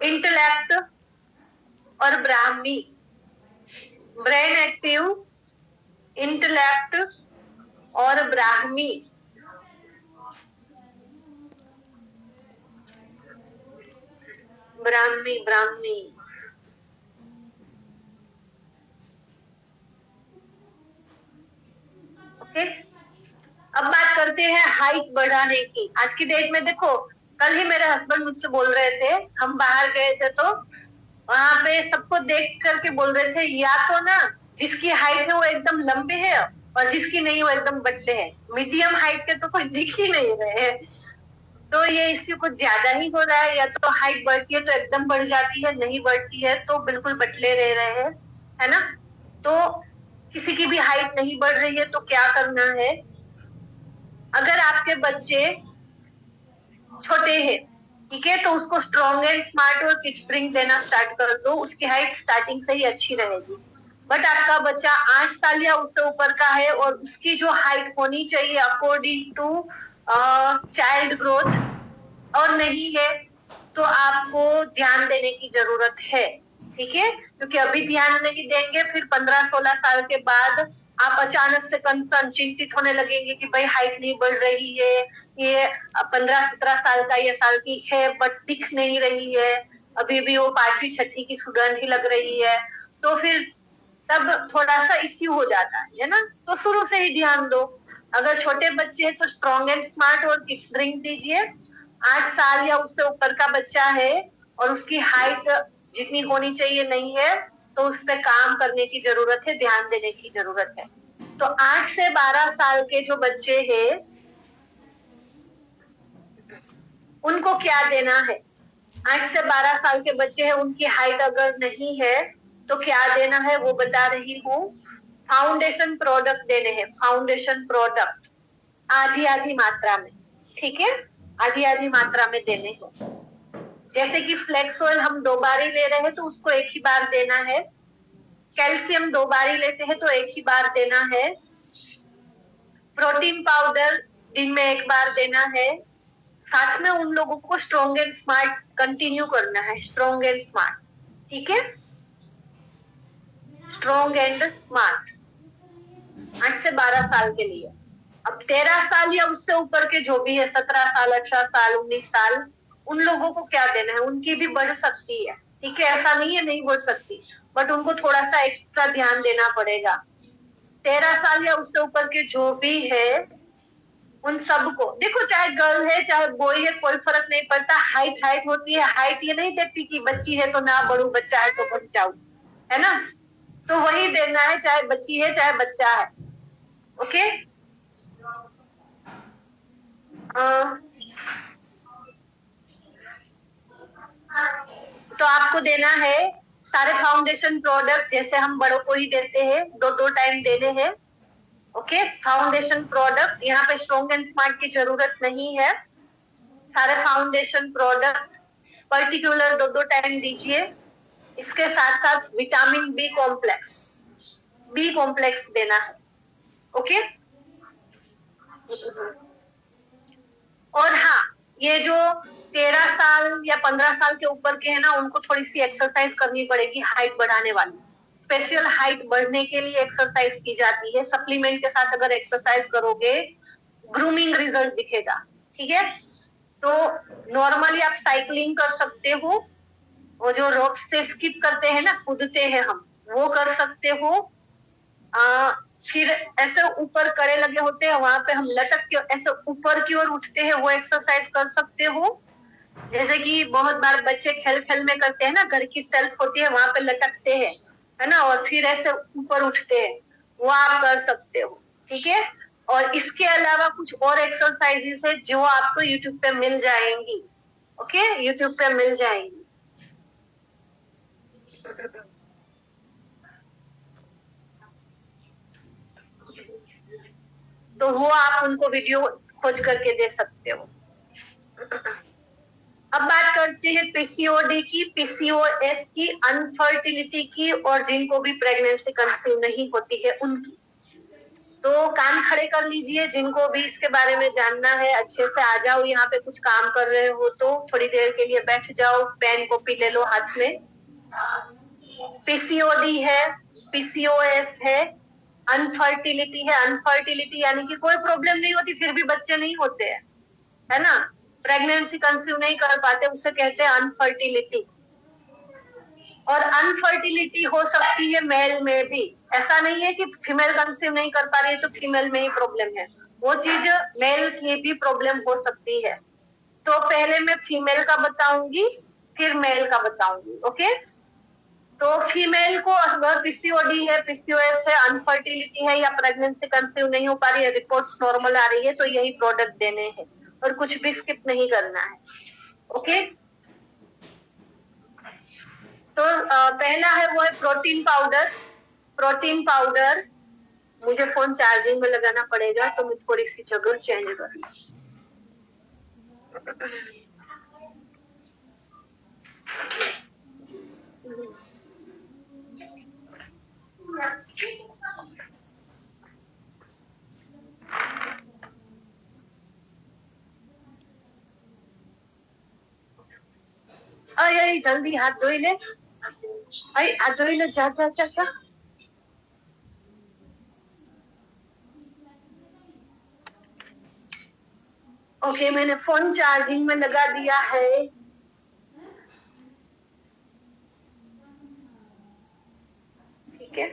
Intellect और Brahmi, brain active, intellect और Brahmi. Brahmi Brahmi okay. अब बात करते हैं हाइट बढ़ाने की। आज की डेट में देखो, कल ही मेरे हस्बैंड मुझसे बोल रहे थे, हम बाहर गए थे तो वहां पे सबको देख करके बोल रहे थे, या तो ना जिसकी हाइट है वो एकदम लंबे है और जिसकी नहीं वो एकदम बटले है, मीडियम हाइट के तो कोई दिख ही नहीं रहे हैं। तो ये इश्यू कुछ ज्यादा ही हो रहा है, या तो हाइट बढ़ती है तो एकदम बढ़ जाती है, नहीं बढ़ती है तो बिल्कुल बटले रह रहे हैं, है ना। तो किसी की भी हाइट नहीं बढ़ रही है तो क्या करना है, अगर आपके बच्चे छोटे हैं, ठीक है, तो उसको स्ट्रॉन्ग एंड स्मार्ट और किड स्प्रिंग देना स्टार्ट कर दो, उसकी हाइट स्टार्टिंग से ही अच्छी रहेगी। बट आपका बच्चा 8 साल या उससे ऊपर का है और उसकी जो हाइट होनी चाहिए अकॉर्डिंग टू चाइल्ड ग्रोथ और नहीं है, तो आपको ध्यान देने की जरूरत है, ठीक है। क्योंकि अभी ध्यान नहीं देंगे, फिर 15-16 साल के बाद आप अचानक से कंसर्न, चिंतित होने लगेंगे कि भाई हाइट नहीं बढ़ रही है, ये 15-17 साल का ये साल की है बट दिख नहीं रही है, अभी भी वो 5वीं-6वीं की स्टूडेंट ही लग रही है, तो फिर तब थोड़ा सा इश्यू हो जाता है ना। तो शुरू से ही ध्यान दो। अगर छोटे बच्चे हैं तो स्ट्रॉन्ग एंड स्मार्ट और किड्स ड्रिंक दीजिए। 8 साल या उससे ऊपर का बच्चा है और उसकी हाइट जितनी होनी चाहिए नहीं है, तो उस पर काम करने की जरूरत है, ध्यान देने की जरूरत है। तो 8 से 12 साल के जो बच्चे हैं उनको क्या देना है, 8 से 12 साल के बच्चे हैं, उनकी हाइट अगर नहीं है तो क्या देना है वो बता रही हूँ। फाउंडेशन प्रोडक्ट देने हैं, फाउंडेशन प्रोडक्ट आधी आधी मात्रा में, ठीक है, आधी आधी मात्रा में देने हैं। जैसे कि फ्लेक्स ऑयल हम 2 बार ही ले रहे हैं तो उसको 1 ही बार देना है, कैल्शियम 2 बार ही लेते हैं तो 1 ही बार देना है, प्रोटीन पाउडर दिन में 1 बार देना है, साथ में उन लोगों को स्ट्रॉन्ग एंड स्मार्ट कंटिन्यू करना है, स्ट्रॉन्ग एंड स्मार्ट, ठीक है, स्ट्रॉन्ग एंड स्मार्ट 8 से 12 साल के लिए। अब 13 साल या उससे ऊपर के जो भी है, 17 साल, 18 साल, 19 साल, उन लोगों को क्या देना है, उनकी भी बढ़ सकती है, ठीक है, ऐसा नहीं है नहीं बढ़ सकती, बट उनको थोड़ा सा एक्स्ट्रा ध्यान देना पड़ेगा। 13 साल या उससे ऊपर के जो भी है उन सबको देखो, चाहे गर्ल है चाहे बॉय है, कोई फर्क नहीं पड़ता, हाइट हाइट होती है। हाइट ये नहीं देखती कि बच्ची है तो ना बढ़ू, बच्चा है तो बढ़ जाऊं, है ना। तो वही देना है, चाहे बच्ची है चाहे बच्चा है, ओके। तो आपको देना है सारे फाउंडेशन प्रोडक्ट जैसे हम बड़ों को ही देते हैं, 2-2 टाइम देने हैं, ओके। फाउंडेशन प्रोडक्ट, यहाँ पे स्ट्रॉन्ग एंड स्मार्ट की जरूरत नहीं है, सारे फाउंडेशन प्रोडक्ट पर्टिकुलर 2-2 टाइम दीजिए। इसके साथ साथ विटामिन बी कॉम्प्लेक्स देना है, ओके। और हाँ, ये जो 13 साल या 15 साल के ऊपर के हैं ना, उनको थोड़ी सी एक्सरसाइज करनी पड़ेगी हाइट बढ़ाने वाली। स्पेशल हाइट बढ़ने के लिए एक्सरसाइज की जाती है, सप्लीमेंट के साथ अगर एक्सरसाइज करोगे ग्रूमिंग रिजल्ट दिखेगा, ठीक है। तो नॉर्मली आप साइकिलिंग कर सकते हो, वो जो रोप से स्किप करते हैं ना, कूदते हैं हम, वो कर सकते हो। फिर ऐसे ऊपर करे लगे होते हैं, वहां पे हम लटक के ऐसे ऊपर की ओर उठते हैं, वो एक्सरसाइज कर सकते हो। जैसे कि बहुत बार बच्चे खेल खेल में करते हैं ना, घर की सेल्फ होती है वहां पे लटकते हैं, है ना, और फिर ऐसे ऊपर उठते हैं, वो आप कर सकते हो, ठीक है। और इसके अलावा कुछ और एक्सरसाइजेस है जो आपको यूट्यूब पे मिल जाएंगी, ओके, यूट्यूब पे मिल जाएंगी। तो वो आप उनको वीडियो खोज करके दे सकते हो। अब बात करते हैं पीसीओडी की, पीसीओएस की, अनफर्टिलिटी की, और जिनको भी प्रेगनेंसी कंसीव नहीं होती है उनकी। तो कान खड़े कर लीजिए, जिनको भी इसके बारे में जानना है अच्छे से आ जाओ, यहाँ पे कुछ काम कर रहे हो तो थोड़ी देर के लिए बैठ जाओ, पेन कॉपी ले लो हाथ में। पीसीओडी है, पीसीओएस है, अनफर्टिलिटी है। अनफर्टिलिटी यानी कि कोई प्रॉब्लम नहीं होती फिर भी बच्चे नहीं होते हैं, है ना, प्रेगनेंसी कंसीव नहीं कर पाते, उसे कहते हैं अनफर्टिलिटी। और अनफर्टिलिटी हो सकती है मेल में भी, ऐसा नहीं है कि फीमेल कंसीव नहीं कर पा रही है तो फीमेल में ही प्रॉब्लम है, वो चीज मेल की भी प्रॉब्लम हो सकती है। तो पहले मैं फीमेल का बताऊंगी फिर मेल का बताऊंगी, ओके। तो फीमेल को अगर पीसीओडी है, पीसीओएस है, अनफर्टिलिटी है या प्रेगनेंसी कंसीव नहीं हो पा रही है, रिपोर्ट्स नॉर्मल आ रही है, तो यही प्रोडक्ट देने हैं और कुछ भी स्किप नहीं करना है, ओके। तो पहला है वो है प्रोटीन पाउडर। प्रोटीन पाउडर, मुझे फोन चार्जिंग में लगाना पड़ेगा तो मैं थोड़ी सी जगह चेंज कर लूं। अरे जल्दी हाथ धोई ले, अरे हाथ धोई ले, जा जा जा जा। ओके, मैंने फोन चार्जिंग में लगा दिया है। ठीक है,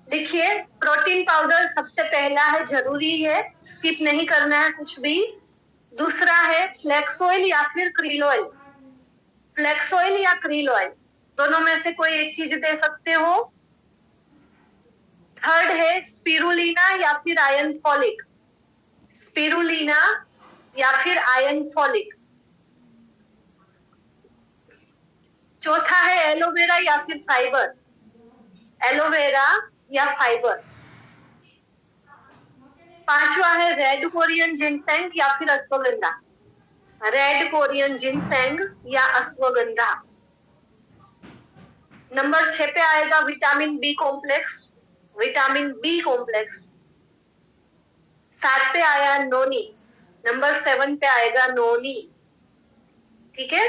देखिए प्रोटीन पाउडर सबसे पहला है, जरूरी है, स्किप नहीं करना है कुछ भी। दूसरा है फ्लेक्स ऑयल या फिर क्रील ऑयल। फ्लेक्स ऑयल या क्रील ऑयल दोनों में से कोई एक चीज दे सकते हो। थर्ड है स्पिरुलिना या फिर आयरन फॉलिक। स्पिरुलिना या फिर आयरन फॉलिक। चौथा है एलोवेरा या फिर फाइबर। एलोवेरा या फाइबर। पांचवा है रेड कोरियन जिनसेंग या फिर अश्वगंधा। रेड कोरियन जिनसेंग या अश्वगंधा। नंबर 6 पे आएगा vitamin B complex. Vitamin B complex. 7 पे आया नोनी। नंबर 7 पे आएगा नोनी, ठीक है।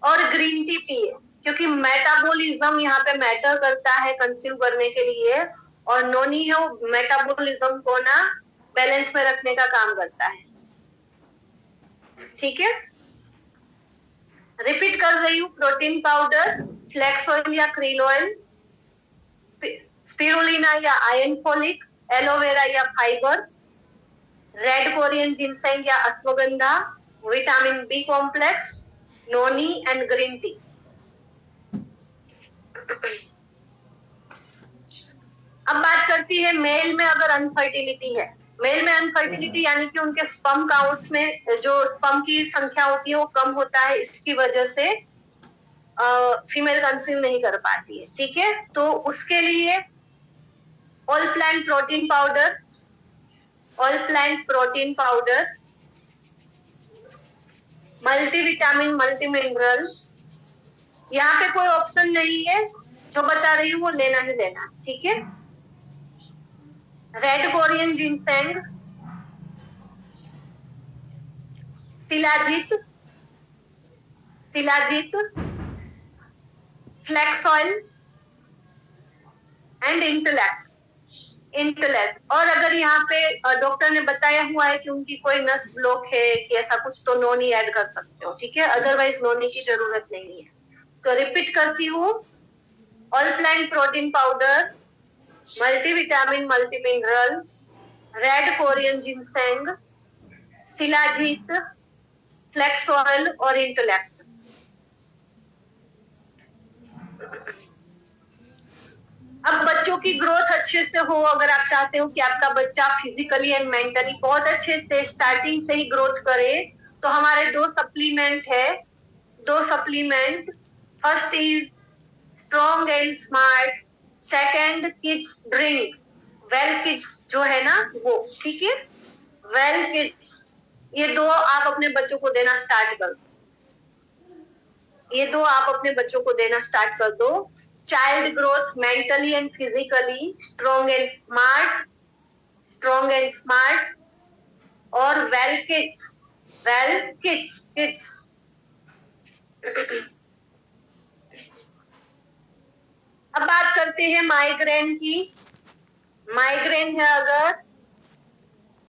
और ग्रीन टी पिए, क्योंकि मेटाबॉलिज्म यहाँ पे मैटर करता है कंसीव करने के लिए, और नोनी है वो मेटाबॉलिज्म को ना बैलेंस में रखने का काम करता है, ठीक है। रिपीट कर रही हूँ, प्रोटीन पाउडर, फ्लेक्स ऑयल या क्रील ऑयल, स्पिरुलिना या आयरन फॉलिक, एलोवेरा या फाइबर, रेड कोरियन जिनसेंग या ashwagandha, vitamin B complex, noni and green tea. अब बात करती है मेल में अगर अनफर्टिलिटी है। मेल में अनफर्टिलिटी यानी कि उनके स्पर्म काउंट्स में जो स्पर्म की संख्या होती है वो कम होता है, इसकी वजह से फीमेल कंसीव नहीं कर पाती है, ठीक है। तो उसके लिए all plant protein powder, all plant protein powder, multivitamin multi mineral, यहाँ पे कोई ऑप्शन नहीं है, जो बता रही हूँ वो लेना ही लेना, ठीक है। Red Korean ginseng, shilajit, shilajit, flax oil and intellect. Intellect, और अगर यहाँ पे डॉक्टर ने बताया हुआ है कि उनकी कोई नस ब्लॉक है कि ऐसा कुछ, तो नोनी ऐड कर सकते हो, ठीक है, अदरवाइज नोनी की जरूरत नहीं है। तो रिपीट करती हूँ, all plant protein powder, multivitamin multi mineral, red Korean ginseng, shilajit, flax oil और इंटेलेक्ट। अब बच्चों की ग्रोथ अच्छे से हो, अगर आप चाहते हो कि आपका बच्चा फिजिकली एंड मेंटली बहुत अच्छे से स्टार्टिंग से ही ग्रोथ करे, तो हमारे 2 सप्लीमेंट है, 2 supplement. First is strong and smart, second kids drink. Well kids जो है ना वो, ठीक है, वेल किड्स, ये दो आप अपने बच्चों को देना स्टार्ट कर दो, ये दो आप अपने बच्चों को देना स्टार्ट कर दो। Child growth mentally and physically strong and smart, strong and smart, और well kids, well kids, kids. अब बात करते हैं माइग्रेन की। माइग्रेन है अगर